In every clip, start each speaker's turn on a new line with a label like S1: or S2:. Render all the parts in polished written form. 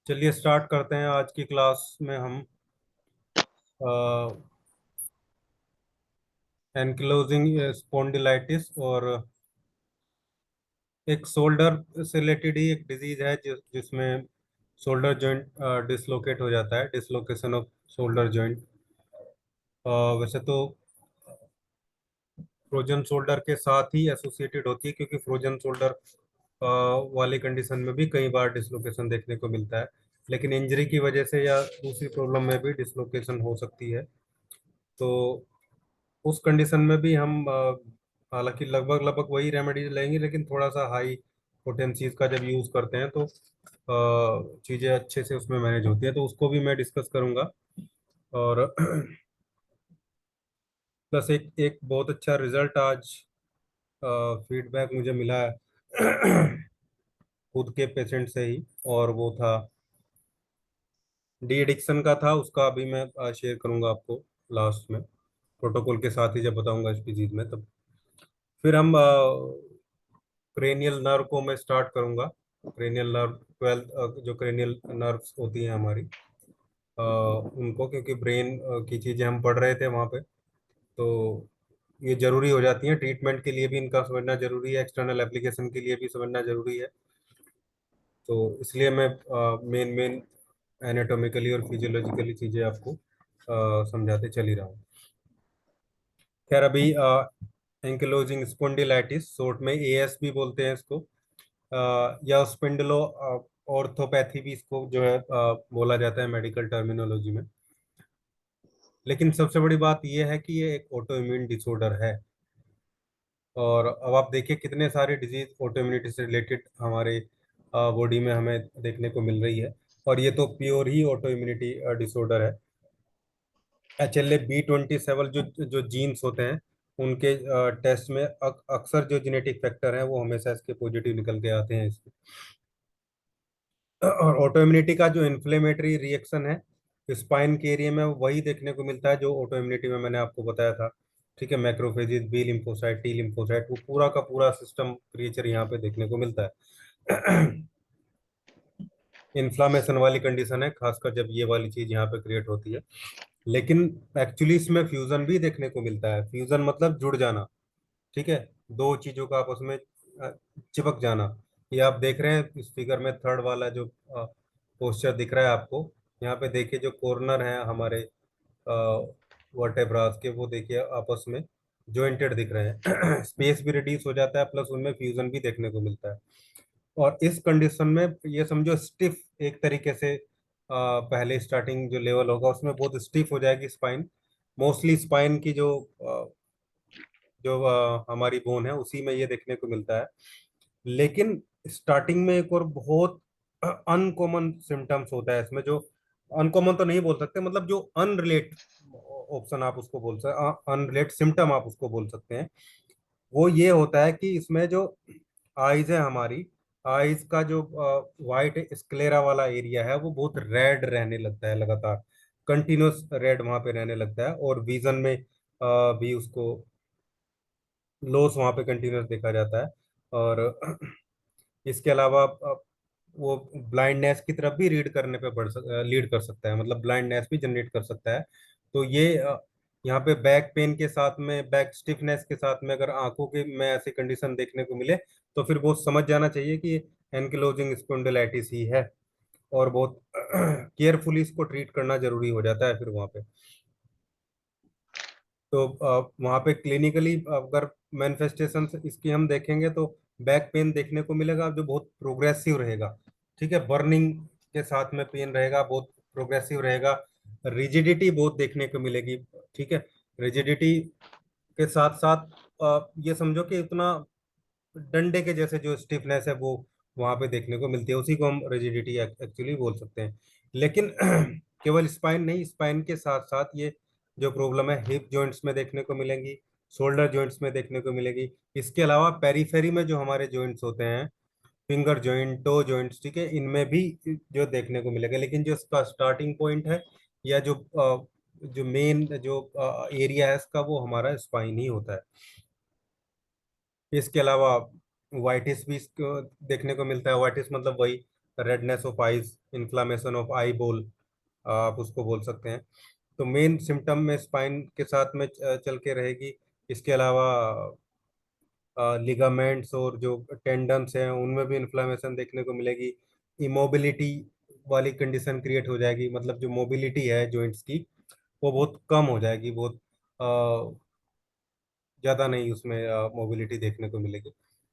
S1: चलिए स्टार्ट करते हैं आज की क्लास में हम एनक्लोजिंग स्पॉन्डिलाइटिस और एक शोल्डर से रिलेटेड ही एक डिजीज है जिसमें शोल्डर जॉइंट डिसलोकेट हो जाता है, डिसलोकेशन ऑफ शोल्डर जॉइंट। वैसे तो फ्रोजन शोल्डर के साथ ही एसोसिएटेड होती है, क्योंकि फ्रोजन शोल्डर वाली कंडीशन में भी कई बार डिसलोकेशन देखने को मिलता है, लेकिन इंजरी की वजह से या दूसरी प्रॉब्लम में भी डिसलोकेशन हो सकती है। तो उस कंडीशन में भी हम हालांकि लगभग लगभग वही रेमेडीज लेंगे, लेकिन थोड़ा सा हाई पोटेंसीज का जब यूज करते हैं तो चीजें अच्छे से उसमें मैनेज होती है, तो उसको भी मैं डिस्कस करूंगा। और प्लस एक एक बहुत अच्छा रिजल्ट आज फीडबैक मुझे मिला है खुद के पेशेंट से ही, और वो था डी एडिक्शन का था। उसका अभी मैं शेयर करूंगा आपको लास्ट में, प्रोटोकॉल के साथ ही जब बताऊंगा इस डिजीज में तब। फिर हम क्रेनियल नर्व को मैं स्टार्ट करूंगा। क्रेनियल नर्व 12 जो क्रेनियल नर्व्स होती हैं हमारी, उनको, क्योंकि ब्रेन की चीजें हम पढ़ रहे थे वहाँ पे, तो ये जरूरी हो जाती हैं ट्रीटमेंट के लिए भी, इनका समझना जरूरी है, एक्सटर्नल एप्लीकेशन के लिए भी समझना जरूरी है। तो इसलिए मैं मेन मेन एनाटोमिकली और फिजियोलॉजिकली चीजें आपको समझाते चल ही रहा हूँ। खैर अभी एंकिलोजिंग स्पॉन्डिलाइटिस, शॉर्ट में एएस भी बोलते हैं इसको, या स्पिंडलो ऑर्थोपैथी भी इसको जो है बोला जाता है मेडिकल टर्मिनोलॉजी में। लेकिन सबसे बड़ी बात यह है कि ये एक ऑटो इम्यून डिसऑर्डर है। और अब आप देखिए कितने सारे डिजीज ऑटो इम्यूनिटी से रिलेटेड हमारे बॉडी में हमें देखने को मिल रही है, और ये तो प्योर ही ऑटो इम्यूनिटी डिसऑर्डर है। HLA-B27 जो जो जीन्स होते हैं, उनके टेस्ट में अक्सर जो जेनेटिक फैक्टर हैं वो हमेशा इसके पॉजिटिव निकल के आते हैं इसके। और ऑटो इम्यूनिटी का जो इन्फ्लेमेटरी रिएक्शन है स्पाइन के एरिया में, वही देखने को मिलता है जो ऑटो इम्यूनिटी में मैंने आपको बताया था। ठीक है, macrophages, B lymphocyte, T lymphocyte, वो पूरा का पूरा सिस्टम क्रिएचर यहाँ पे देखने को मिलता है। इन्फ्लामेशन वाली कंडीशन है, खासकर जब ये वाली चीज यहाँ पे क्रिएट होती है। लेकिन एक्चुअली इसमें फ्यूजन भी देखने को मिलता है। फ्यूजन मतलब जुड़ जाना। ठीक है, दो चीजों का आपस में चिपक जाना। ये आप देख रहे हैं इस फिगर में, थर्ड वाला जो पोस्चर दिख रहा है आपको, यहाँ पे देखिए जो कॉर्नर है हमारे वर्टेब्रास के, वो देखिए आपस में जॉइंटेड दिख रहे हैं। स्पेस भी रिड्यूस हो जाता है, प्लस उनमें फ्यूजन भी देखने को मिलता है। और इस कंडीशन में ये समझो स्टिफ एक तरीके से, पहले स्टार्टिंग जो लेवल होगा उसमें बहुत स्टिफ हो जाएगी स्पाइन। मोस्टली स्पाइन की जो हमारी बोन है उसी में ये देखने को मिलता है। लेकिन स्टार्टिंग में एक और बहुत अनकॉमन सिम्टम्स होता है इसमें, जो अनकॉमन तो नहीं बोल सकते, मतलब जो अनरिलेट ऑप्शन आप उसको बोल सकते, अनरिलेट सिम्टम आप उसको बोल सकते हैं। वो ये होता है कि इसमें जो आईज है हमारी, आईज का जो वाइट स्क्लेरा वाला एरिया है वो बहुत रेड रहने लगता है लगातार, कंटिन्यूस रेड वहां पे रहने लगता है। और विजन में भी उसको लॉस वहां पे कंटिन्यूस देखा जाता है। और इसके अलावा वो ब्लाइंडनेस की तरफ भी लीड कर सकता है, मतलब ब्लाइंडनेस भी जनरेट कर सकता है। तो ये यहाँ पे बैक पेन के साथ में, बैक स्टिफनेस के साथ में अगर आंखों के में ऐसी कंडीशन देखने को मिले, तो फिर वो समझ जाना चाहिए कि एनकिलोजिंग स्पॉन्डिलाइटिस ही है। और बहुत केयरफुली इसको ट्रीट करना जरूरी हो जाता है फिर वहाँ पे। तो वहाँ पे क्लिनिकली अगर मैनिफेस्टेशन इसकी हम देखेंगे तो बैक पेन देखने को मिलेगा जो बहुत प्रोग्रेसिव रहेगा। ठीक है, बर्निंग के साथ में पेन रहेगा, बहुत प्रोग्रेसिव रहेगा। रिजिडिटी बहुत देखने को मिलेगी। ठीक है, रिजिडिटी के साथ साथ ये समझो कि उतना डंडे के जैसे जो स्टिफनेस है वो वहां पे देखने को मिलती है, उसी को हम रिजिडिटी एक्चुअली बोल सकते हैं। लेकिन केवल स्पाइन नहीं, स्पाइन के साथ साथ ये जो प्रॉब्लम है हिप जॉइंट्स में देखने को मिलेंगी, शोल्डर जॉइंट्स में देखने को मिलेगी। इसके अलावा पेरीफेरी में जो हमारे जॉइंट्स होते हैं, फिंगर जॉइंट, टो जॉइंट्स, ठीक है, इनमें भी जो देखने को मिलेगा। लेकिन जो इसका स्टार्टिंग पॉइंट है, या जो मेन जो एरिया है इसका, वो हमारा स्पाइन ही होता है। इसके अलावा वाइटिस भी इसको देखने को मिलता है। वाइटिस मतलब वही redness of eyes, inflammation of eye बोल, आप उसको बोल सकते हैं। तो मेन सिम्टम में स्पाइन के साथ में चल के रहेगी। इसके अलावा लिगामेंट्स और जो टेंडन्स हैं उनमें भी इन्फ्लामेशन देखने को मिलेगी। इमोबिलिटी वाली कंडीशन क्रिएट हो जाएगी, मतलब जो मोबिलिटी है जॉइंट्स की वो बहुत कम हो जाएगी, बहुत ज़्यादा नहीं उसमें मोबिलिटी देखने को मिलेगी।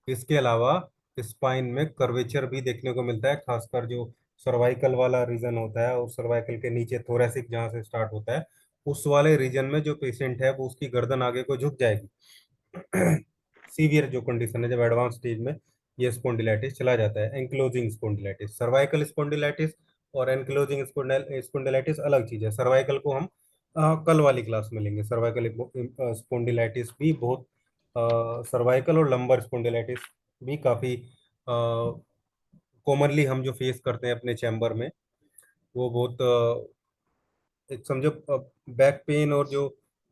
S1: इसके अलावा स्पाइन में कर्वेचर भी देखने को मिलता है, खासकर जो सर्वाइकल वाला रीजन होता है और सर्वाइकल के नीचे थोरेसिक जहाँ से स्टार्ट होता है, उस वाले रीजन में जो पेशेंट है वो उसकी गर्दन आगे को झुक जाएगी। सीवियर जो कंडीशन है, जब एडवांस स्टेज में ये स्पॉन्डिलाइटिस चला जाता है, एंक्लोजिंग स्पॉन्डिलाइटिस। सर्वाइकल स्पॉन्डिलाइटिस और एंक्लोजिंग स्पॉन्डिलाइटिस अलग चीज है। सर्वाइकल को हम कल वाली क्लास में लेंगे। सर्वाइकल स्पॉन्डिलाइटिस भी बहुत, सर्वाइकल और लंबर स्पॉन्डिलाइटिस भी काफी कॉमनली हम जो फेस करते हैं अपने चैम्बर में, वो बहुत एक समझो बैक पेन और जो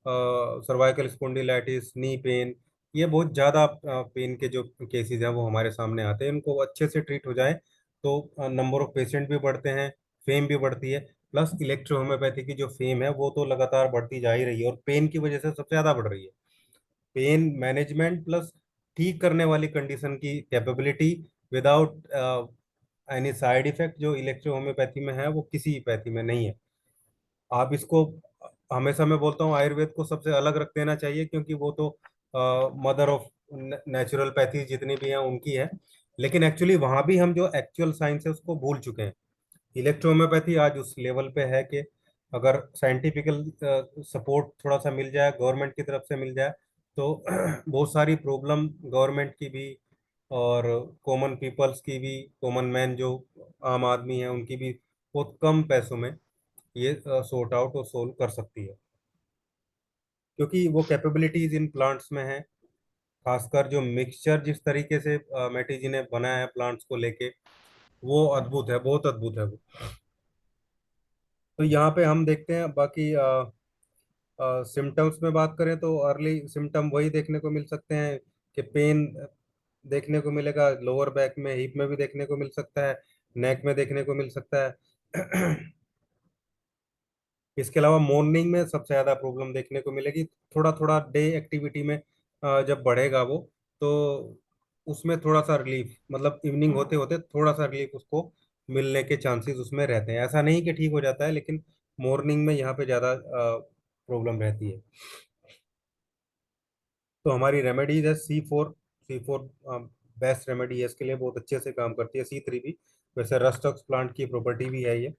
S1: सर्वाइकल स्पॉन्डिलाइटिस, नी पेन, ये बहुत ज़्यादा पेन के जो केसेस हैं वो हमारे सामने आते हैं। इनको अच्छे से ट्रीट हो जाए तो नंबर ऑफ पेशेंट भी बढ़ते हैं, फेम भी बढ़ती है। प्लस इलेक्ट्रो होम्योपैथी की जो फेम है वो तो लगातार बढ़ती जा ही रही है और पेन की वजह से सबसे ज़्यादा बढ़ रही है। पेन मैनेजमेंट प्लस ठीक करने वाली कंडीशन की capability without any side effect जो इलेक्ट्रो होम्योपैथी में है वो किसी पैथी में नहीं है। आप इसको, हमेशा मैं बोलता हूँ आयुर्वेद को सबसे अलग रख देना चाहिए, क्योंकि वो तो मदर ऑफ नेचुरल पैथी जितनी भी हैं उनकी है। लेकिन एक्चुअली वहां भी हम जो एक्चुअल साइंस है उसको भूल चुके हैं। इलेक्ट्रोहोम्योपैथी आज उस लेवल पे है कि अगर साइंटिफिकल सपोर्ट थोड़ा सा मिल जाए, गवर्नमेंट की तरफ से मिल जाए, तो बहुत सारी प्रॉब्लम गवर्नमेंट की भी और कॉमन पीपल्स की भी, कॉमन मैन जो आम आदमी है उनकी भी बहुत कम पैसों में ये सॉर्ट आउट और सोल्व कर सकती है, क्योंकि वो कैपेबिलिटीज इन प्लांट्स में है। खासकर जो मिक्सचर जिस तरीके से मैटी जी ने बनाया है प्लांट्स को लेके, वो अद्भुत है, बहुत अद्भुत है वो। तो यहाँ पे हम देखते हैं बाकी सिम्टम्स में बात करें तो अर्ली सिम्टम वही देखने को मिल सकते हैं कि पेन देखने को मिलेगा, लोअर बैक में, हिप में भी देखने को मिल सकता है, नेक में देखने को मिल सकता है। इसके अलावा मॉर्निंग में सबसे ज़्यादा प्रॉब्लम देखने को मिलेगी। थोड़ा थोड़ा डे एक्टिविटी में जब बढ़ेगा वो, तो उसमें थोड़ा सा रिलीफ, मतलब इवनिंग होते होते थोड़ा सा रिलीफ उसको मिलने के चांसेस उसमें रहते हैं। ऐसा नहीं कि ठीक हो जाता है, लेकिन मॉर्निंग में यहाँ पे ज़्यादा प्रॉब्लम रहती है। तो हमारी रेमेडीज है सी फोर बेस्ट रेमेडी है इसके लिए, बहुत अच्छे से काम करती है। C3 भी, वैसे रस्टॉक्स प्लांट की प्रॉपर्टी भी है ये।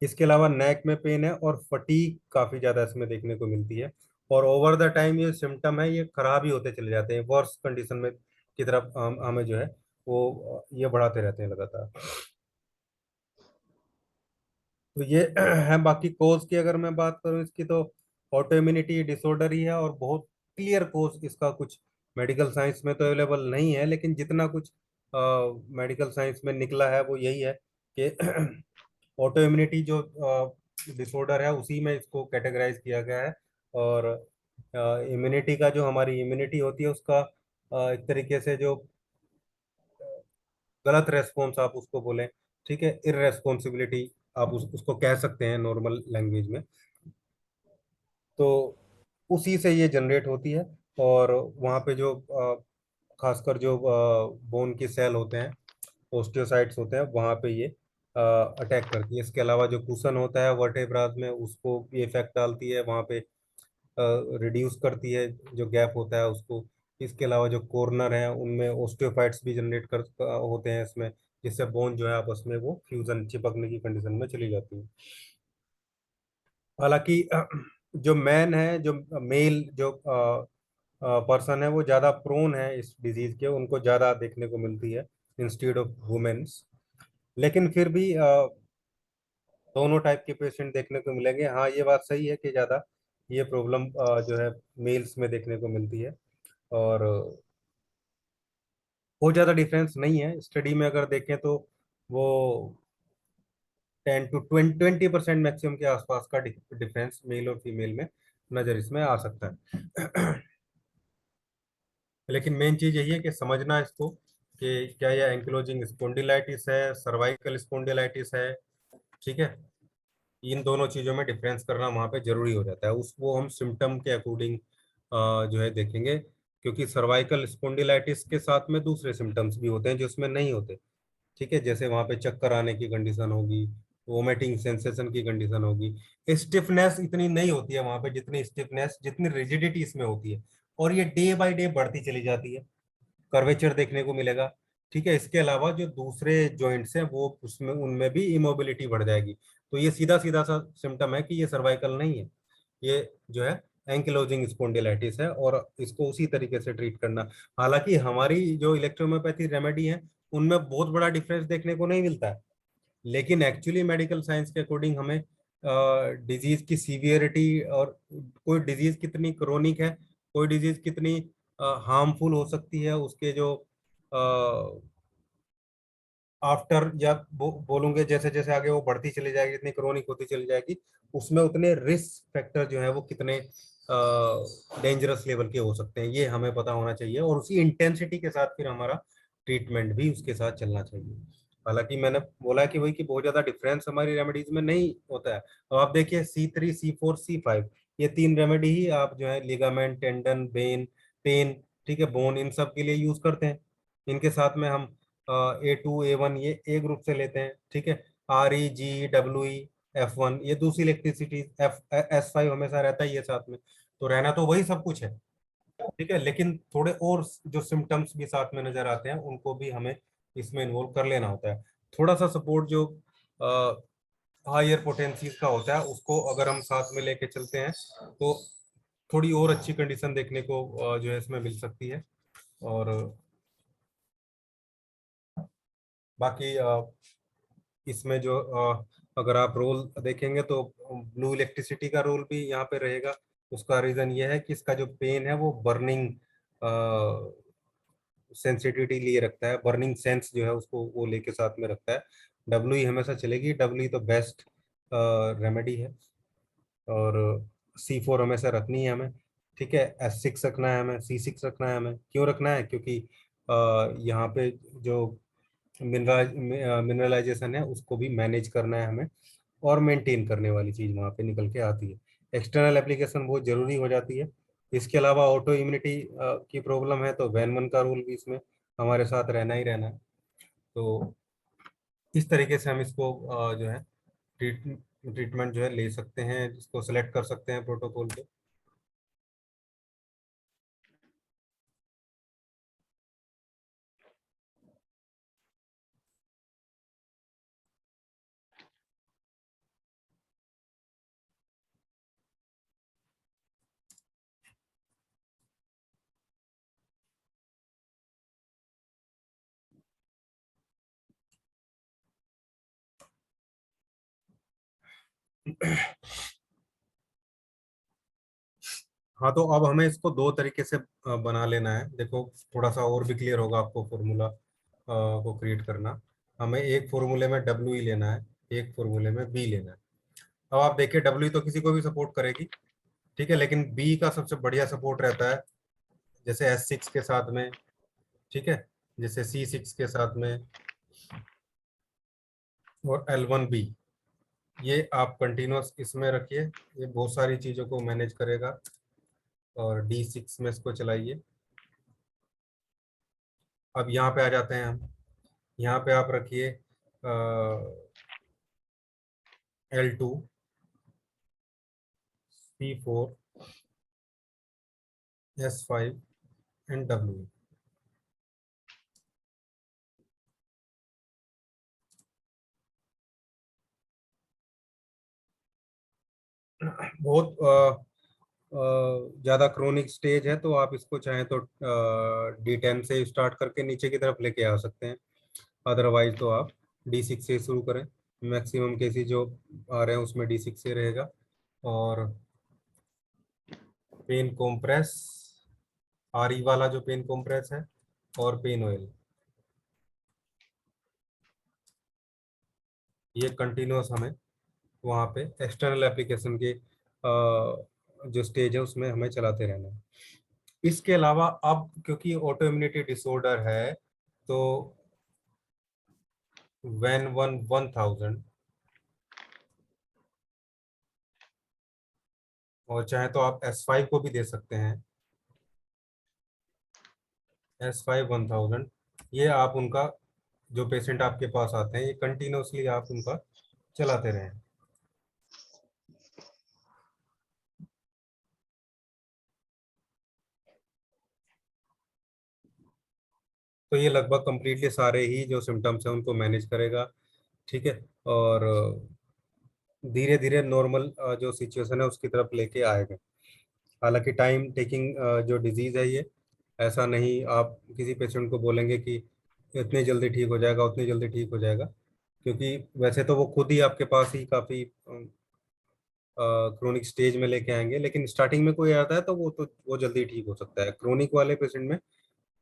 S1: इसके अलावा नेक में पेन है और फटीग काफी ज्यादा इसमें देखने को मिलती है। और ओवर द टाइम ये सिम्टम है ये खराब ही होते चले जाते हैं, वर्स कंडीशन में की तरफ हमें जो है वो ये बढ़ाते रहते हैं लगातार। तो ये है। बाकी कोज की अगर मैं बात करूं इसकी, तो ऑटो इम्यूनिटी डिसऑर्डर ही है और बहुत क्लियर कोज इसका कुछ मेडिकल साइंस में तो अवेलेबल नहीं है, लेकिन जितना कुछ मेडिकल साइंस में निकला है वो यही है कि ऑटो इम्यूनिटी जो डिसऑर्डर है उसी में इसको कैटेगराइज किया गया है। और इम्यूनिटी का जो हमारी इम्यूनिटी होती है उसका एक तरीके से जो गलत रेस्पॉन्स आप उसको बोलें, ठीक है, इरेस्पॉन्सिबिलिटी आप उसको कह सकते हैं नॉर्मल लैंग्वेज में। तो उसी से ये जनरेट होती है। और वहाँ पे जो खासकर जो बोन के सेल होते हैं, ओस्टियोसाइट्स होते हैं, वहाँ पे ये अटैक करती है। इसके अलावा जो कुशन होता है वर्टेब्राज में उसको भी इफेक्ट डालती है, वहाँ पे रिड्यूस करती है जो गैप होता है उसको। इसके अलावा जो कॉर्नर है उनमें ओस्टियोफाइट्स भी जनरेट कर होते हैं इसमें, जिससे बोन जो है आपस में वो फ्यूजन चिपकने की कंडीशन में चली जाती है। हालांकि जो मैन है, जो मेल जो पर्सन है वो ज़्यादा प्रोन है इस डिजीज के, उनको ज़्यादा देखने को मिलती है इंस्टीड ऑफ वुमेन्स। लेकिन फिर भी दोनों टाइप के पेशेंट देखने को मिलेंगे। हाँ, ये बात सही है कि ज़्यादा ये प्रॉब्लम जो है मेल्स में देखने को मिलती है। और बहुत ज़्यादा डिफरेंस नहीं है स्टडी में अगर देखें तो, वो 10 to 20% मैक्सिमम के आसपास का डिफरेंस मेल और फीमेल में नजर इसमें आ सकता है। लेकिन मेन चीज यही है कि समझना इसको, कि क्या यह एंकिलोजिंग स्पोंडिलाइटिस है, सर्वाइकल स्पोंडिलाइटिस है। ठीक है, इन दोनों चीजों में डिफरेंस करना वहाँ पे जरूरी हो जाता है। उसको हम सिम्टम के अकॉर्डिंग जो है देखेंगे, क्योंकि सर्वाइकल स्पोंडिलाइटिस के साथ में दूसरे सिम्टम्स भी होते हैं जो इसमें नहीं होते। ठीक है, जैसे वहाँ पे चक्कर आने की कंडीशन होगी, वोमिटिंग सेंसेशन की कंडीशन होगी। स्टिफनेस इतनी नहीं होती है वहाँ पे जितनी स्टिफनेस, जितनी रिजिडिटी इसमें होती है, और ये डे बाय डे बढ़ती चली जाती है। कर्वेचर देखने को मिलेगा। ठीक है, इसके अलावा जो दूसरे जॉइंट्स हैं वो उसमें उनमें भी इमोबिलिटी बढ़ जाएगी। तो ये सीधा सीधा सा सिम्टम है कि ये सर्वाइकल नहीं है, ये जो है एंकिलोजिंग स्पोंडिलाइटिस है, और इसको उसी तरीके से ट्रीट करना। हालांकि हमारी जो इलेक्ट्रोहोम्योपैथी रेमेडी है उनमें बहुत बड़ा डिफरेंस देखने को नहीं मिलता है, लेकिन एक्चुअली मेडिकल साइंस के अकॉर्डिंग हमें डिजीज की सीवियरिटी, और कोई डिजीज कितनी क्रोनिक है, कोई डिजीज कितनी हार्मफुल हो सकती है, उसके जो आफ्टर, या बोलूंगे जैसे जैसे आगे वो बढ़ती चली जाएगी, जितनी क्रोनिक होती चली जाएगी, उसमें उतने रिस्क फैक्टर जो है वो कितने डेंजरस लेवल के हो सकते हैं, ये हमें पता होना चाहिए, और उसी इंटेंसिटी के साथ फिर हमारा ट्रीटमेंट भी उसके साथ चलना चाहिए। हालांकि मैंने बोला कि वही कि बहुत ज्यादा डिफरेंस हमारी रेमेडीज में नहीं होता है। अब आप देखिए C3, C4, C5, ये तीन रेमेडी ही आप जो है लिगामेंट, टेंडन, पेन, ठीक है, बोन, इन सब के लिए यूज करते हैं। इनके साथ में हम A2, A1 ये ए ग्रुप से लेते हैं। ठीक है, REGWE, F1 ये दूसरी इलेक्ट्रिसिटी, S5 हमेशा रहता ही है साथ में। तो रहना तो वही सब कुछ है। ठीक है, लेकिन थोड़े और जो सिम्टम्स भी साथ में नजर आते हैं उनको भी हमें इसमें इन्वॉल्व कर लेना होता है। थोड़ा सा सपोर्ट जो हायर पोटेंसीज का होता है उसको अगर हम साथ में लेके चलते हैं तो थोड़ी और अच्छी कंडीशन देखने को जो है इसमें मिल सकती है। और बाकी इसमें जो अगर आप रोल देखेंगे तो ब्लू इलेक्ट्रिसिटी का रोल भी यहाँ पे रहेगा। उसका रीजन ये है कि इसका जो पेन है वो बर्निंग सेंसिटिविटी लिए रखता है, बर्निंग सेंस जो है उसको वो लेके साथ में रखता है। डब्ल्यू हमेशा चलेगी, डब्ल्यू तो बेस्ट रेमेडी है। और C4 हमेशा रखनी है हमें। ठीक है, S6 रखना है हमें, C6 रखना है हमें। क्यों रखना है? क्योंकि यहाँ पे जो मिनरलाइजेशन है उसको भी मैनेज करना है हमें, और मेंटेन करने वाली चीज वहाँ पे निकल के आती है। एक्सटर्नल एप्लीकेशन बहुत जरूरी हो जाती है। इसके अलावा ऑटो इम्यूनिटी की प्रॉब्लम है तो वैनमन का रूल भी इसमें हमारे साथ रहना ही रहना है। तो इस तरीके से हम इसको जो है ट्रीट ट्रीटमेंट जो है ले सकते हैं, इसको सेलेक्ट कर सकते हैं प्रोटोकॉल पे। हाँ, तो अब हमें इसको दो तरीके से बना लेना है। देखो, थोड़ा सा और भी क्लियर होगा आपको फॉर्मूला को क्रिएट करना। हमें एक फॉर्मूले में डब्ल्यू ही लेना है, एक फॉर्मूले में बी लेना है। अब आप देखिए, डब्ल्यू तो किसी को भी सपोर्ट करेगी, ठीक है, लेकिन बी का सबसे बढ़िया सपोर्ट रहता है, जैसे S6 के साथ में, ठीक है, जैसे C6 के साथ में, और L1B। ये आप कंटिन्यूअस इसमें रखिए, ये बहुत सारी चीज़ों को मैनेज करेगा। और D6 में इसको चलाइए। अब यहाँ पे आ जाते हैं हम। यहाँ पे आप रखिए L2, C4, S5 and W। बहुत ज़्यादा क्रोनिक स्टेज है तो आप इसको चाहें तो D10 से स्टार्ट करके नीचे की तरफ लेके आ सकते हैं। अदरवाइज तो आप D6 से शुरू करें। मैक्सिमम केसेस जो आ रहे हैं उसमें D6 से रहेगा। और पेन कॉम्प्रेस, RE वाला जो पेन कॉम्प्रेस है, और पेन ऑयल, ये कंटिन्यूअस हमें वहाँ पे एक्सटर्नल एप्लीकेशन के जो स्टेज है उसमें हमें चलाते रहना है। इसके अलावा अब क्योंकि ऑटो इम्यूनिटी डिसऑर्डर है, तो when 1000, और चाहे तो आप S5 को भी दे सकते हैं, S5 1000। ये आप उनका, जो पेशेंट आपके पास आते हैं, ये कंटिन्यूसली आप उनका चलाते रहें। तो ये लगभग कंप्लीटली सारे ही जो सिम्टम्स हैं उनको मैनेज करेगा। ठीक है। और धीरे धीरे नॉर्मल जो सिचुएशन है उसकी तरफ लेके आएगा। हालांकि टाइम टेकिंग जो डिजीज है ये, ऐसा नहीं आप किसी पेशेंट को बोलेंगे कि इतनी जल्दी ठीक हो जाएगा, उतनी जल्दी ठीक हो जाएगा, क्योंकि वैसे तो वो खुद ही आपके पास ही काफ़ी क्रोनिक स्टेज में लेके आएंगे, लेकिन स्टार्टिंग में कोई आता है तो वो जल्दी ठीक हो सकता है। क्रोनिक वाले पेशेंट में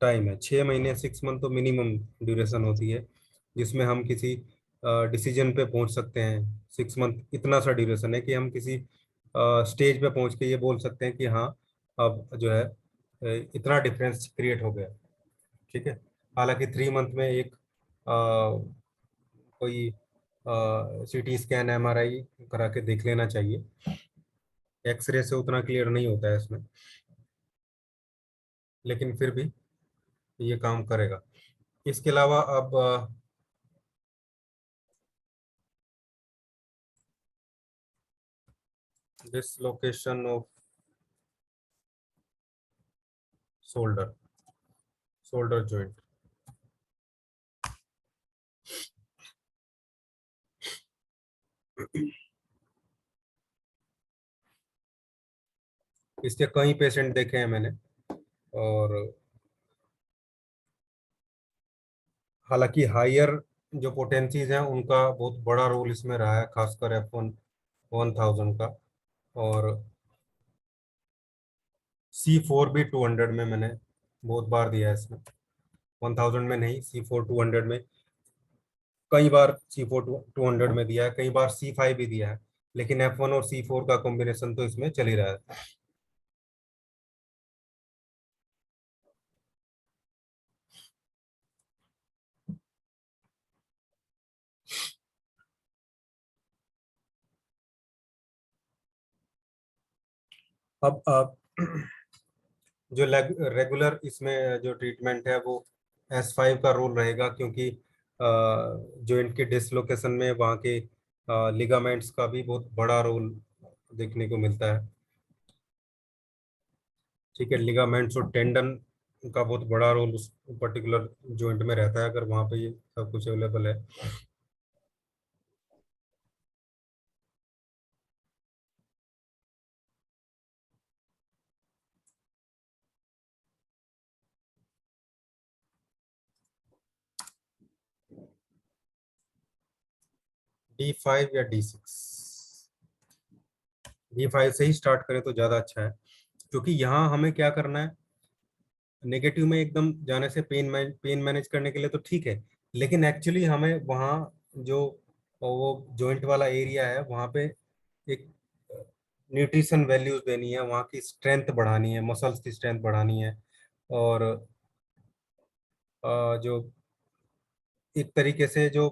S1: टाइम है, 6 महीने, 6 मंथ तो मिनिमम ड्यूरेशन होती है, जिसमें हम किसी डिसीजन पे पहुंच सकते हैं। 6 मंथ इतना सा ड्यूरेशन है कि हम किसी स्टेज पे पहुंच के ये बोल सकते हैं कि हाँ, अब जो है इतना डिफरेंस क्रिएट हो गया। ठीक है। हालांकि 3 मंथ में एक कोई CT स्कैन, MRI करा के देख लेना चाहिए। एक्सरे से उतना क्लियर नहीं होता है इसमें, लेकिन फिर भी ये काम करेगा। इसके अलावा अब dislocation off shoulder, shoulder joint. इसके कई पेशेंट देखे हैं मैंने, और हालांकि हायर जो पोटेंसीज हैं उनका बहुत बड़ा रोल इसमें रहा है, खासकर F1 1000 का। और C4 भी 200 में मैंने बहुत बार दिया है इसमें, 1000 में नहीं, C4 200 में। कई बार C4 200 में दिया है, कई बार C5 भी दिया है, लेकिन F1 और C4 का कॉम्बिनेशन तो इसमें चल ही रहा है। अब जो रेगुलर इसमें जो ट्रीटमेंट है वो S5 का रोल रहेगा, क्योंकि जॉइंट के डिसलोकेशन में वहाँ के लिगामेंट्स का भी बहुत बड़ा रोल देखने को मिलता है। ठीक है। लिगामेंट्स और टेंडन का बहुत बड़ा रोल उस पर्टिकुलर जॉइंट में रहता है, अगर वहाँ पे ये सब कुछ अवेलेबल है। D5 या D6? D5 से ही स्टार्ट करें तो ज़्यादा अच्छा है, क्योंकि यहाँ हमें क्या करना है, नेगेटिव में एकदम जाने से पेन मैनेज करने के लिए तो ठीक है, लेकिन एक्चुअली हमें वहाँ जो वो जॉइंट वाला एरिया है वहाँ पे एक न्यूट्रिशन वैल्यूज देनी है, वहाँ की स्ट्रेंथ बढ़ानी है, मसल्स की स्ट्रेंथ बढ़ानी है। और जो एक तरीके से जो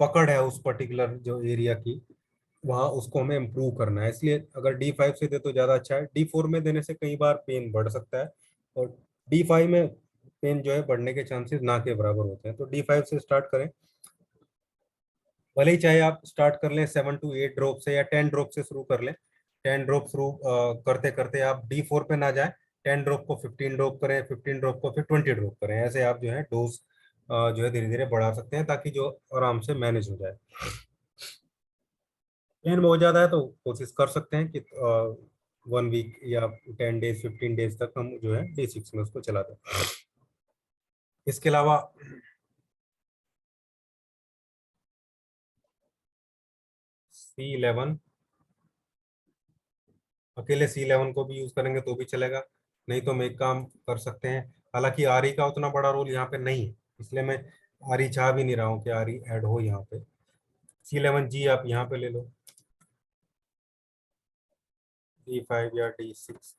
S1: पकड़ है उस पर्टिकुलर जो एरिया की, वहाँ उसको हमें इम्प्रूव करना है। इसलिए अगर D5 से दे तो ज़्यादा अच्छा है। D4 में देने से कई बार पेन बढ़ सकता है, और D5 में पेन जो है बढ़ने के चांसेस ना के बराबर होते हैं। तो D5 से स्टार्ट करें, भले ही चाहे आप स्टार्ट कर लें 7 to 8 ड्रॉप से या 10 ड्रॉप से शुरू कर लें। 10 ड्रॉप शुरू करते करते आप D4 पे ना जाए, 10 ड्रॉप को 15 ड्रॉप करें, 15 ड्रॉप को फिर 20 ड्रॉप करें। ऐसे आप जो है डोज जो है धीरे धीरे बढ़ा सकते हैं, ताकि जो आराम से मैनेज हो जाए। पेन बहुत ज़्यादा है तो कोशिश कर सकते हैं कि 1 वीक या 10 डेज, 15 डेज तक हम जो है D6 में उसको चला दें। इसके अलावा C11, अकेले C11 को भी यूज करेंगे तो भी चलेगा, नहीं तो हम एक काम कर सकते हैं। हालांकि RE का उतना बड़ा रोल यहाँ पे नहीं है, इसलिए मैं RE चाह भी नहीं रहा हूँ कि RE ऐड हो यहाँ पे। C11G आप यहाँ पे ले लो, D5 या D6।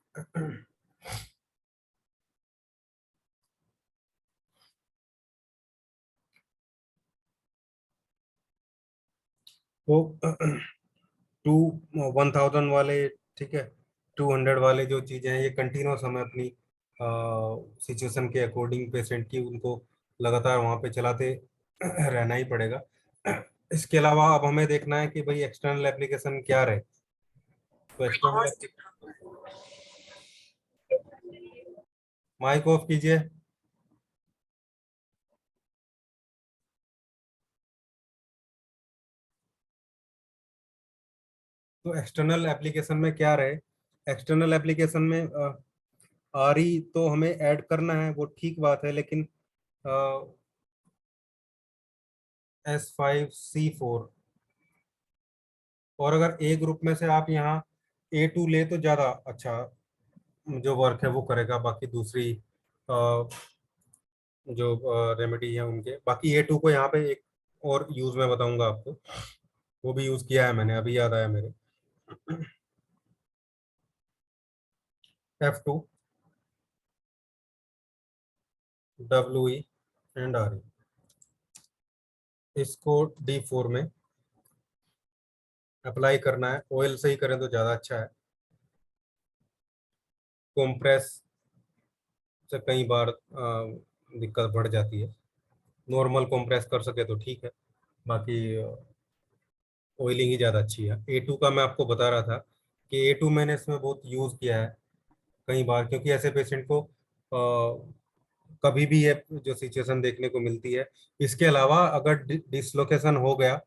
S1: वो 1000 वाले, ठीक है, 200 वाले जो चीजें हैं, ये कंटिन्यूस हमें अपनी सिचुएशन के अकॉर्डिंग पेशेंट की उनको लगातार वहाँ पे चलाते रहना ही पड़ेगा। इसके अलावा अब हमें देखना है कि भाई एक्सटर्नल एप्लीकेशन क्या रहे। तो एक्सटर्नल, माइक ऑफ कीजिए। तो एक्सटर्नल एप्लीकेशन में क्या रहे, एक्सटर्नल एप्लीकेशन में आरई तो हमें ऐड करना है, वो ठीक बात है, लेकिन S5C4, और अगर ए ग्रुप में से आप यहाँ A2 ले तो ज़्यादा अच्छा जो वर्क है वो करेगा। बाकी दूसरी जो रेमेडी है उनके, बाकी A2 को यहाँ पे एक और यूज़ मैं बताऊंगा आपको, वो भी यूज़ किया है मैंने, अभी याद आया मेरे। F2, WE एंड RE, इसको D4 में अप्लाई करना है। ऑयल से ही करें तो ज़्यादा अच्छा है, कॉम्प्रेस से कई बार दिक्कत बढ़ जाती है। नॉर्मल कॉम्प्रेस कर सके तो ठीक है, बाकी ऑयलिंग ही ज़्यादा अच्छी है। A2 का मैं आपको बता रहा था कि A2 मैंने इसमें बहुत यूज़ किया है कई बार, क्योंकि ऐसे पेशेंट को कभी भी ये जो सिचुएशन देखने को मिलती है। इसके अलावा अगर डिसलोकेशन हो गया,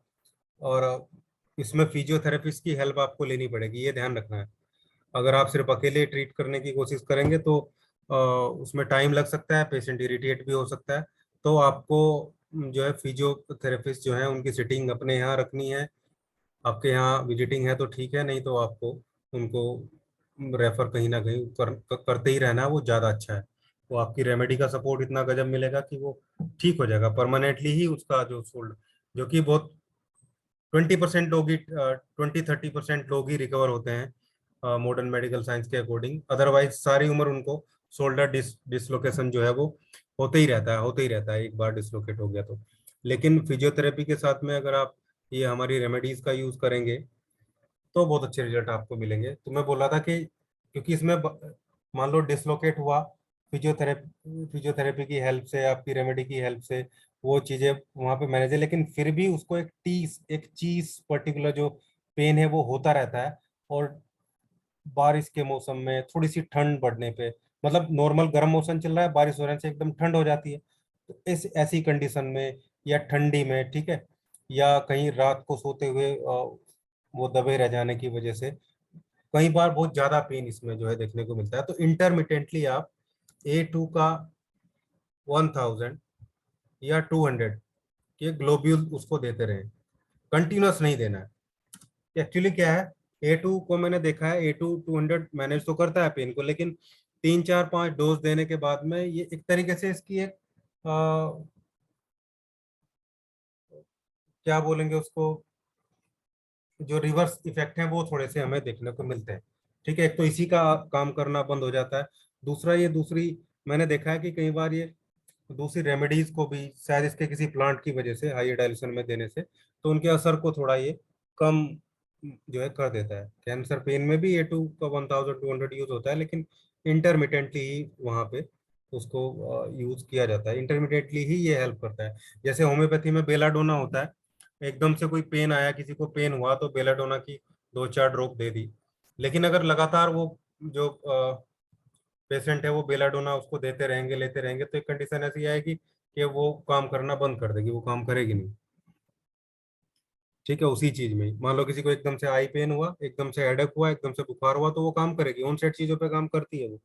S1: और इसमें फिजियोथेरेपिस्ट की हेल्प आपको लेनी पड़ेगी, ये ध्यान रखना है। अगर आप सिर्फ अकेले ट्रीट करने की कोशिश करेंगे तो उसमें टाइम लग सकता है, पेशेंट इरिटेट भी हो सकता है। तो आपको जो है फिजियोथेरेपिस्ट जो है उनकी सिटिंग अपने यहाँ रखनी है। आपके यहाँ विजिटिंग है तो ठीक है, नहीं तो आपको उनको रेफर कहीं ना कहीं करते ही रहना है, वो ज़्यादा अच्छा है। वो आपकी रेमेडी का सपोर्ट इतना गजब मिलेगा कि वो ठीक हो जाएगा परमानेंटली ही। उसका जो शोल्डर, जो कि बहुत 20% लोग ही, 20-30% लोग ही रिकवर होते हैं मॉडर्न मेडिकल साइंस के अकॉर्डिंग। अदरवाइज सारी उम्र उनको शोल्डर डिसलोकेशन जो है वो होते ही रहता है, होते ही रहता है, एक बार डिसलोकेट हो गया तो। लेकिन फिजियोथेरेपी के साथ में अगर आप ये हमारी रेमेडीज का यूज करेंगे तो बहुत अच्छे रिजल्ट आपको मिलेंगे। तो मैं बोल रहा था कि क्योंकि इसमें मान लो डिसलोकेट हुआ, फिजियोथेरेपी की हेल्प से, आपकी रेमेडी की हेल्प से वो चीजें वहां पे मैनेज है, लेकिन फिर भी उसको एक चीज पर्टिकुलर जो पेन है वो होता रहता है। और बारिश के मौसम में थोड़ी सी ठंड बढ़ने पे, मतलब नॉर्मल गर्म मौसम चल रहा है, बारिश होने से एकदम ठंड हो जाती है। तो इस ऐसी कंडीशन में या ठंडी में, ठीक है, या कहीं रात को सोते हुए वो दबे रह जाने की वजह से कई बार बहुत ज्यादा पेन इसमें जो है देखने को मिलता है। तो इंटरमिटेंटली आप A2 का 1000 या 200 के ग्लोब्यूल उसको देते रहे, कंटिन्यूस नहीं देना है। एक्चुअली क्या है, A2 को मैंने देखा है, A2 200 मैनेज तो करता है पेन को, लेकिन 3-4-5 डोज देने के बाद में ये एक तरीके से इसकी एक क्या बोलेंगे उसको, जो रिवर्स इफेक्ट हैं वो थोड़े से हमें देखने को मिलते हैं। ठीक है, एक तो इसी का काम करना बंद हो जाता है। दूसरा, ये दूसरी मैंने देखा है कि कई बार ये दूसरी रेमेडीज को भी शायद इसके किसी प्लांट की वजह से हाई डायल्यूशन में देने से, तो उनके असर को थोड़ा ये कम जो है कर देता है। कैंसर पेन में भी A2 का 1200 यूज होता है, लेकिन इंटरमिटेंटली ही वहाँ पे उसको यूज किया जाता है, इंटरमिटेंटली ही ये हेल्प करता है। जैसे होम्योपैथी में बेलाडोना होता है, एकदम से कोई पेन आया, किसी को पेन हुआ तो बेलाडोना की 2-4 ड्रॉप दे दी। लेकिन अगर लगातार वो जो पेशेंट है वो बेलाडोना उसको देते रहेंगे, लेते रहेंगे, तो एक कंडीशन ऐसी आएगी कि वो काम करना बंद कर देगी, वो काम करेगी नहीं। ठीक है, उसी चीज में ही मान लो किसी को एकदम से आई पेन हुआ, एकदम से हेडेक हुआ, एकदम से बुखार हुआ, तो वो काम करेगी, ऑन सेट चीजों पे काम करती है वो।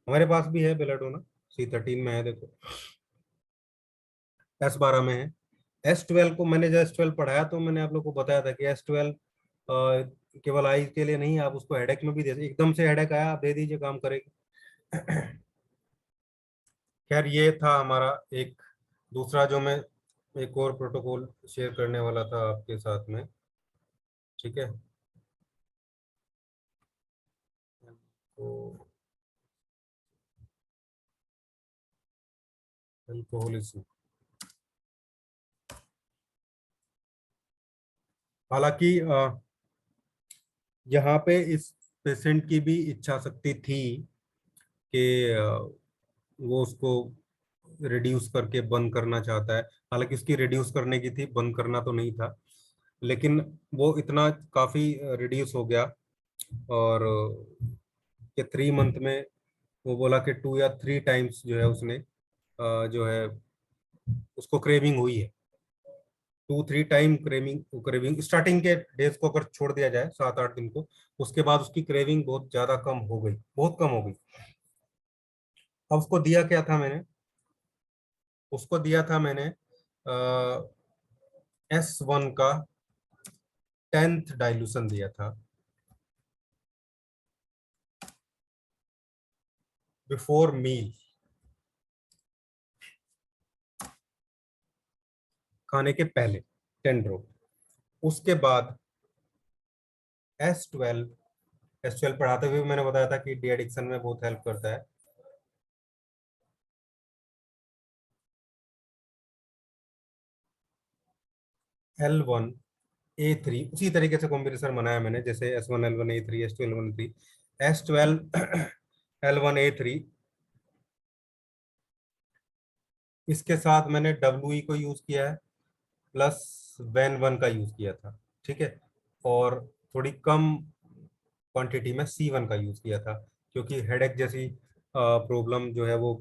S1: हमारे पास भी है बेलाडोना, C13 में है, देखो, S12 में है। S12 को मैंने जब S12 पढ़ाया तो मैंने आप लोग को बताया था कि S12 केवल आई के लिए नहीं, आप उसको हेडेक में भी दे, एकदम से हेडेक आया आप दे दीजिए, काम करेगी। खैर, ये था हमारा एक दूसरा जो मैं एक और प्रोटोकॉल शेयर करने वाला था आपके साथ में। ठीक है, तो अल्कोहलिज्म, हालांकि यहाँ पे इस पेशेंट की भी इच्छा शक्ति थी कि वो उसको रिड्यूस करके बंद करना चाहता है। हालांकि उसकी रिड्यूस करने की थी, बंद करना तो नहीं था, लेकिन वो इतना काफी रिड्यूस हो गया। और कि 3 मंथ में वो बोला कि 2 या 3 टाइम्स जो है उसने जो है उसको क्रेविंग हुई है। 2-3 टाइम क्रेविंग क्रेविंग स्टार्टिंग के डेज को अगर छोड़ दिया जाए 7-8 दिन को, उसके बाद उसकी क्रेविंग बहुत ज्यादा कम हो गई, बहुत कम हो गई। अब उसको दिया क्या था मैंने, उसको दिया था मैंने S1 का 10th डाइल्यूशन दिया था बिफोर मील, खाने के पहले 10 ड्रॉप। उसके बाद S12 पढ़ाते हुए मैंने बताया था कि डी एडिक्शन में बहुत हेल्प करता है। L1A3 उसी तरीके से कॉम्बिनेशन बनाया मैंने, जैसे S1 L1A3 S2 L1A3 S12 L1A3। इसके साथ मैंने WE को यूज किया है, प्लस वैन 1 का यूज किया था। ठीक है। और थोड़ी कम क्वांटिटी में C1 का यूज किया था, क्योंकि हेडेक जैसी प्रॉब्लम जो है वो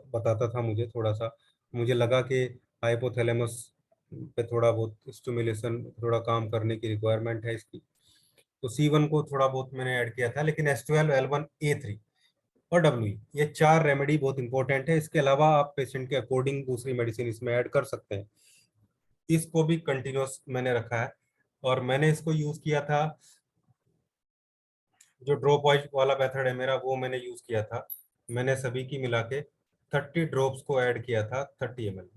S1: बताता था मुझे थोड़ा सा। मुझे लगा कि हाइपोथैलेमस पे थोड़ा बहुत स्टिमुलेशन, थोड़ा काम करने की रिक्वायरमेंट है इसकी, तो C1 को थोड़ा बहुत मैंने ऐड किया था। लेकिन S12 L1A3 और WE, ये 4 रेमेडी बहुत इंपॉर्टेंट है। इसके अलावा आप पेशेंट के अकॉर्डिंग दूसरी मेडिसिन इसमें ऐड कर सकते हैं। इसको भी कंटिन्यूस मैंने रखा है। और मैंने इसको यूज किया था, जो ड्रॉप वाइज वाला मेथड है मेरा, वो मैंने यूज किया था। मैंने सभी की मिला के 30 ड्रॉप्स को ऐड किया था 30 ml।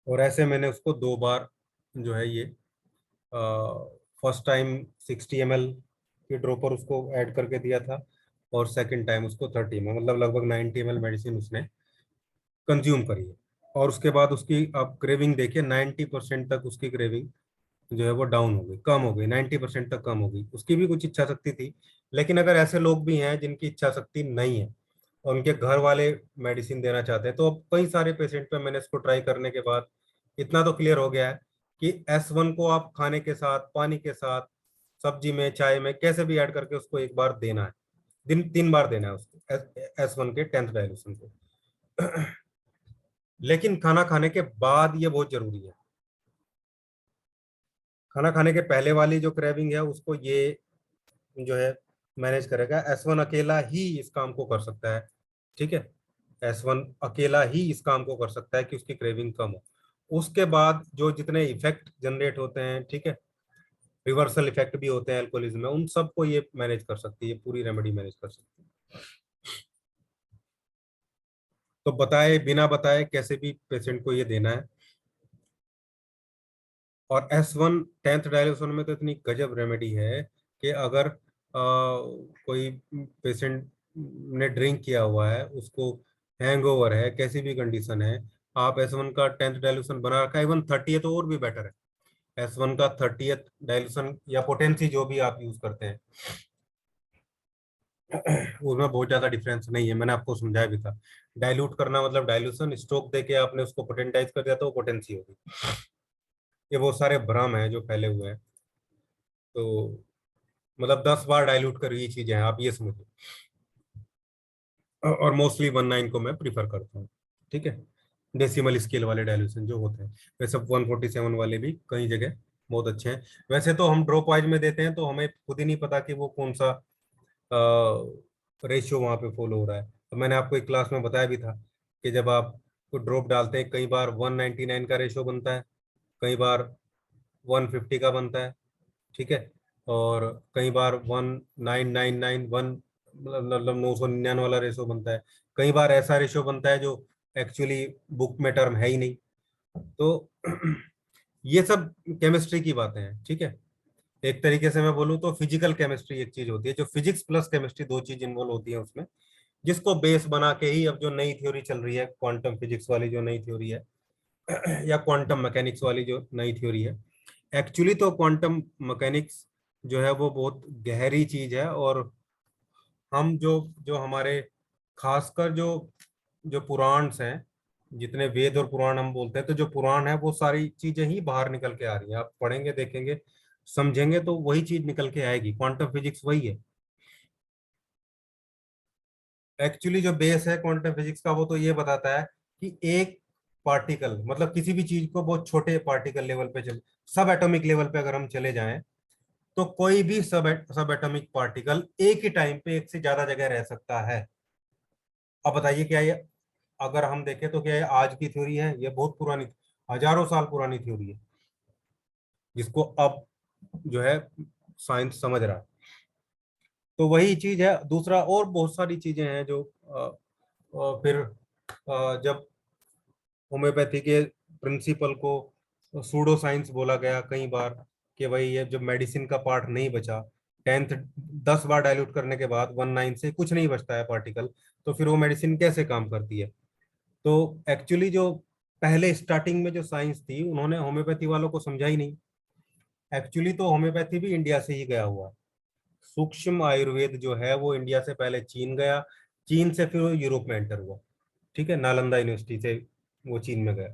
S1: और ऐसे मैंने उसको 2 बार जो है ये फर्स्ट टाइम 60 ml के ड्रॉपर उसको ऐड करके दिया था, और सेकंड टाइम उसको 30 ml, मतलब लगभग 90 ml मेडिसिन उसने कंज्यूम करी है। और उसके बाद उसकी आप क्रेविंग देखिए, 90% तक उसकी क्रेविंग जो है वो डाउन हो गई, कम हो गई, 90% तक कम हो गई। उसकी भी कुछ इच्छा शक्ति थी। लेकिन अगर ऐसे लोग भी हैं जिनकी इच्छा शक्ति नहीं है और उनके घर वाले मेडिसिन देना चाहते हैं, तो अब कई सारे पेशेंट पे मैंने इसको ट्राई करने के बाद इतना तो क्लियर हो गया है कि S1 को आप खाने के साथ, पानी के साथ, सब्जी में, चाय में, कैसे भी ऐड करके उसको एक बार देना है। दिन 3 बार देना है उसको, S1 के 10th डायल्यूशन को। लेकिन खाना खाने के बाद ये बहुत जरूरी है। खाना खाने के पहले वाली जो क्रेविंग है उसको ये जो है मैनेज करेगा। S1 अकेला ही इस काम को कर सकता है। ठीक है। S1 अकेला ही इस काम को कर सकता है कि उसकी क्रेविंग कम हो। उसके बाद जो जितने इफेक्ट जनरेट होते हैं, ठीक है, रिवर्सल इफेक्ट भी होते हैं अल्कोहलिज्म में, उन सबको ये मैनेज कर सकती है, पूरी रेमेडी मैनेज कर सकती है। तो बताए बिना बताए कैसे भी पेशेंट को ये देना है। और S1 10th डायल्यूशन में तो इतनी गजब रेमेडी है कि अगर कोई पेशेंट ने ड्रिंक किया हुआ है, उसको हैंगओवर है, कैसी भी कंडीशन है, आप S1 का 10th डायल्यूशन बना रखा है, इवन 30th और भी बेटर है। S1 का 30th डायल्यूशन या पोटेंसी जो भी आप यूज करते हैं, उसमें बहुत ज्यादा डिफरेंस नहीं है, मैंने आपको समझाया भी था। डाइल्यूट करना मतलब डाइल्यूशन, स्ट्रोक देके आपने उसको पोटेंटाइज कर दिया तो वो पोटेंसी होगी। ये बहुत सारे भ्रम हैं जो फैले हुए हैं। तो मतलब 10 बार डाइल्यूट कर, ये चीजें हैं, आप ये समझो। और मोस्टली 1/9 को मैं प्रीफर करता हूँ। ठीक है। डेसिमल स्केल वाले डाइल्यूशन जो होते हैं, वैसे 147 वाले भी कई जगह बहुत अच्छे हैं। वैसे तो हम ड्रॉप वाइज में देते हैं तो हमें खुद ही नहीं पता कि वो कौन सा रेशियो वहाँ पे फॉलो हो रहा है। तो मैंने आपको एक क्लास में बताया भी था कि जब आप ड्रॉप डालते हैं, कई बार 199 का रेशियो बनता है, कई बार 150 का बनता है। ठीक है। और कई बार 1999 मतलब 999 वाला रेशो बनता है। कई बार ऐसा रेशो बनता है जो एक्चुअली बुक में टर्म है ही नहीं। तो ये सब केमिस्ट्री की बातें हैं। ठीक है। एक तरीके से मैं बोलूँ तो फिजिकल केमिस्ट्री एक चीज होती है, जो फिजिक्स प्लस केमिस्ट्री, दो चीज इन्वॉल्व होती है उसमें। जिसको बेस बना के ही अब जो नई थ्योरी चल रही है, क्वांटम फिजिक्स वाली जो नई थ्योरी है या क्वांटम मैकेनिक्स वाली जो नई थ्योरी है। एक्चुअली तो क्वांटम मैकेनिक्स जो है वो बहुत गहरी चीज है, और हम जो जो हमारे खासकर जो जो पुराण्स हैं, जितने वेद और पुराण हम बोलते हैं, तो जो पुराण है वो सारी चीजें ही बाहर निकल के आ रही हैं। आप पढ़ेंगे, देखेंगे, समझेंगे तो वही चीज निकल के आएगी। क्वांटम फिजिक्स वही है। एक्चुअली जो बेस है क्वांटम फिजिक्स का वो तो ये बताता है कि एक पार्टिकल, मतलब किसी भी चीज को बहुत छोटे पार्टिकल लेवल पे चले, सब एटॉमिक लेवल पे अगर हम चले जाएं, तो कोई भी सब एटॉमिक पार्टिकल एक ही टाइम पे एक से ज्यादा जगह रह सकता है। अब बताइए, क्या ये, अगर हम देखें तो क्या ये आज की थ्योरी है? ये बहुत पुरानी, हजारों साल पुरानी थ्योरी है, जिसको अब जो है साइंस समझ रहा है। तो वही चीज है। दूसरा और बहुत सारी चीजें हैं जो फिर जब होम्योपैथी के प्रिंसिपल को सूडो साइंस बोला गया कई बार, कि भाई ये जब मेडिसिन का पार्ट नहीं बचा, 10th 10 बार डाइल्यूट करने के बाद 1/9 से कुछ नहीं बचता है पार्टिकल, तो फिर वो मेडिसिन कैसे काम करती है? तो एक्चुअली जो पहले स्टार्टिंग में जो साइंस थी, उन्होंने होम्योपैथी वालों को समझा ही नहीं। एक्चुअली तो होम्योपैथी भी इंडिया से ही गया हुआ है। सूक्ष्म आयुर्वेद जो है वो इंडिया से पहले चीन गया, चीन से फिर वो यूरोप में एंटर हुआ। ठीक है, नालंदा यूनिवर्सिटी से वो चीन में गया।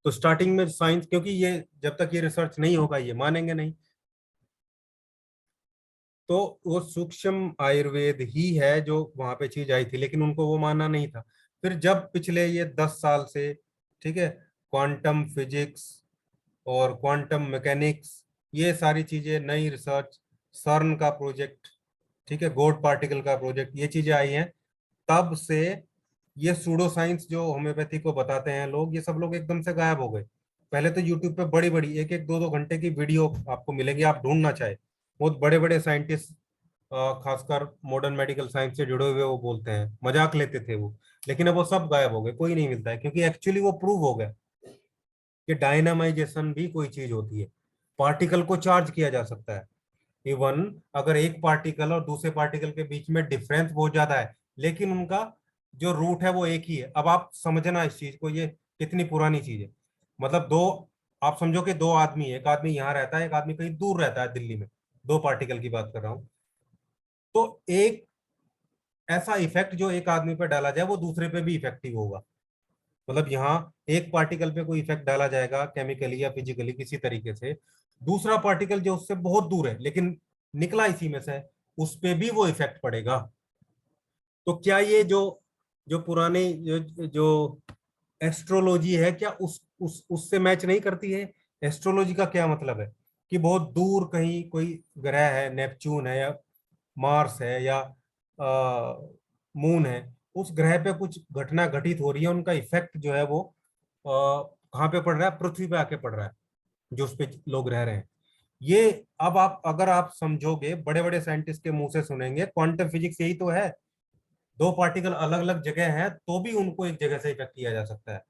S1: तो स्टार्टिंग में साइंस, क्योंकि ये जब तक ये रिसर्च नहीं होगा ये मानेंगे नहीं, तो वो सूक्ष्म आयुर्वेद ही है जो वहां पे चीज आई थी, लेकिन उनको वो मानना नहीं था। फिर जब पिछले ये 10 साल से, ठीक है, क्वांटम फिजिक्स और क्वांटम मैकेनिक्स, ये सारी चीजें नई रिसर्च, सर्न का प्रोजेक्ट, ठीक है, गोड पार्टिकल का प्रोजेक्ट, ये चीजें आई हैं, तब से ये सूडो साइंस जो होम्योपैथी को बताते हैं लोग, ये सब लोग एकदम से गायब हो गए। पहले तो यूट्यूब पे बड़ी बड़ी एक एक दो दो घंटे की वीडियो आपको मिलेगी, आप ढूंढना चाहे, बहुत बड़े बड़े साइंटिस्ट, खासकर मॉडर्न मेडिकल साइंस से जुड़े हुए, वो बोलते हैं, मजाक लेते थे वो, लेकिन अब वो सब गायब हो गए, कोई नहीं मिलता है, क्योंकि एक्चुअली वो प्रूव हो गया कि डायनामाइजेशन भी कोई चीज होती है, पार्टिकल को चार्ज किया जा सकता है। इवन अगर एक पार्टिकल और दूसरे पार्टिकल के बीच में डिफरेंस बहुत ज्यादा है, लेकिन उनका जो रूट है वो एक ही है। अब आप समझना इस चीज को, ये कितनी पुरानी चीज है। मतलब दो, आप समझो कि दो आदमी, एक आदमी यहाँ रहता है, एक आदमी कहीं दूर रहता है दिल्ली में, दो पार्टिकल की बात कर रहा हूँ। तो एक ऐसा इफेक्ट जो एक आदमी पे डाला जाए वो दूसरे पे भी इफेक्टिव होगा। मतलब यहाँ एक पार्टिकल पे कोई इफेक्ट डाला जाएगा केमिकली या फिजिकली किसी तरीके से, दूसरा पार्टिकल जो उससे बहुत दूर है लेकिन निकला इसी में से, उस पे भी वो इफेक्ट पड़ेगा। तो क्या ये जो जो पुराने जो एस्ट्रोलॉजी है, क्या उस उससे मैच नहीं करती है? एस्ट्रोलॉजी का क्या मतलब है? कि बहुत दूर कहीं कोई ग्रह है, नेपच्यून है या मार्स है या मून है, उस ग्रह पे कुछ घटना घटित हो रही है, उनका इफेक्ट जो है वो कहाँ पे पड़ रहा है? पृथ्वी पे आके पड़ रहा है, जो उस पे लोग रह रहे हैं। ये, अब आप अगर आप समझोगे, बड़े बड़े साइंटिस्ट के मुंह से सुनेंगे, क्वांटम फिजिक्स यही तो है, दो पार्टिकल अलग अलग जगह हैं तो भी उनको एक जगह से इफेक्ट किया जा सकता है।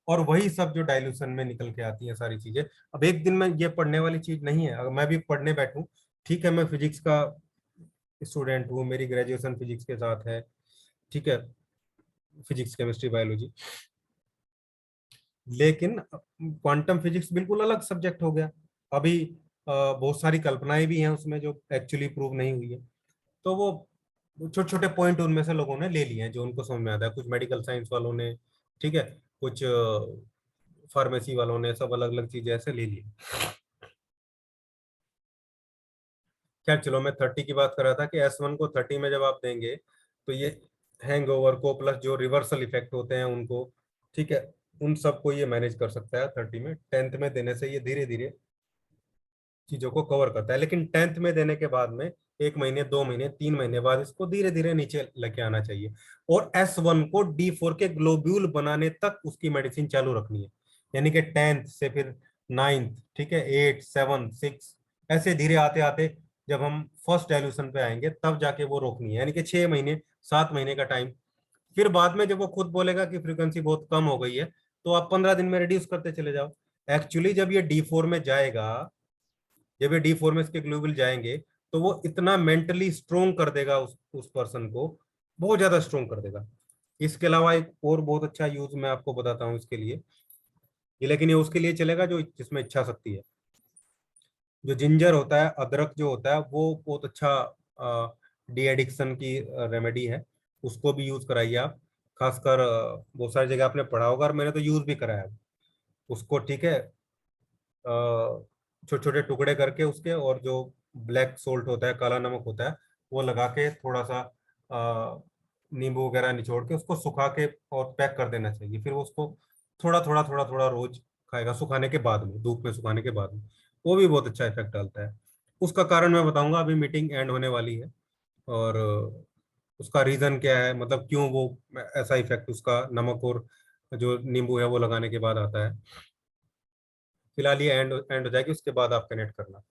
S1: और वही सब जो डाइल्यूशन में निकल के आती है सारी चीजें। अब एक दिन में ये पढ़ने वाली चीज नहीं है। अगर मैं भी पढ़ने बैठूं, ठीक है, मैं फिजिक्स का स्टूडेंट हूँ, मेरी ग्रेजुएशन फिजिक्स के साथ है, ठीक है, फिजिक्स केमिस्ट्री बायोलॉजी, लेकिन क्वांटम फिजिक्स बिल्कुल अलग सब्जेक्ट हो गया। अभी बहुत सारी कल्पनाएं भी हैं उसमें जो एक्चुअली प्रूव नहीं हुई है। तो वो छोटे छोटे पॉइंट उनमें से लोगों ने ले लिए हैं जो उनको समझ में आता है, कुछ मेडिकल साइंस वालों ने, ठीक है, कुछ फार्मेसी वालों ने, सब अलग अलग चीजें ऐसे ले ली। खैर चलो, मैं 30 की बात कर रहा था कि S1 को 30 में जब आप देंगे, तो ये हैंगओवर को प्लस जो रिवर्सल इफेक्ट होते हैं उनको, ठीक है, उन सबको ये मैनेज कर सकता है 30 में। 10th में देने से ये धीरे धीरे चीजों को कवर करता है, लेकिन 10th में देने के बाद में 1 महीने, 2 महीने, 3 महीने बाद इसको धीरे धीरे नीचे लेके आना चाहिए। और S1 को D4 के ग्लोब्यूल बनाने तक उसकी मेडिसिन चालू रखनी है। यानी कि 10th से फिर 9th, ठीक है, 8, 7, 6, ऐसे धीरे आते आते जब हम फर्स्ट डायल्यूशन पे आएंगे तब जाके वो रोकनी है, यानी कि 6 महीने, 7 महीने का टाइम। फिर बाद में जब वो खुद बोलेगा कि फ्रीक्वेंसी बहुत कम हो गई है, तो आप 15 दिन में रिड्यूस करते चले जाओ। एक्चुअली जब ये D4 में जाएगा, जब ये D4 में इसके ग्लोबुल जाएंगे, तो वो इतना मेंटली स्ट्रोंग कर देगा उस पर्सन को, बहुत ज्यादा स्ट्रोंग कर देगा। इसके अलावा एक और बहुत अच्छा यूज मैं आपको बताता हूँ इसके लिए, ये लेकिन ये उसके लिए चलेगा जो जिसमें इच्छा शक्ति है। जो जिंजर होता है, अदरक जो होता है, वो बहुत अच्छा डी एडिक्शन की रेमेडी है। उसको भी यूज कराइए आप। खासकर बहुत सारी जगह आपने पढ़ा होगा और मैंने तो यूज भी कराया है उसको, ठीक है। छोटे छोटे टुकड़े करके उसके, और जो ब्लैक सोल्ट होता है, काला नमक होता है, वो लगा के थोड़ा सा नींबू वगैरह निचोड़ के उसको सुखा के और पैक कर देना चाहिए। फिर वो उसको थोड़ा थोड़ा रोज खाएगा, सुखाने के बाद में, धूप में सुखाने के बाद में। वो भी बहुत अच्छा इफेक्ट डालता है। उसका कारण मैं बताऊंगा, अभी मीटिंग एंड होने वाली है। और उसका रीजन क्या है, मतलब क्यों वो ऐसा इफेक्ट उसका नमक और जो नींबू है वो लगाने के बाद आता है। फिलहाल ये एंड एंड हो जाएगी, उसके बाद आप कनेक्ट करना।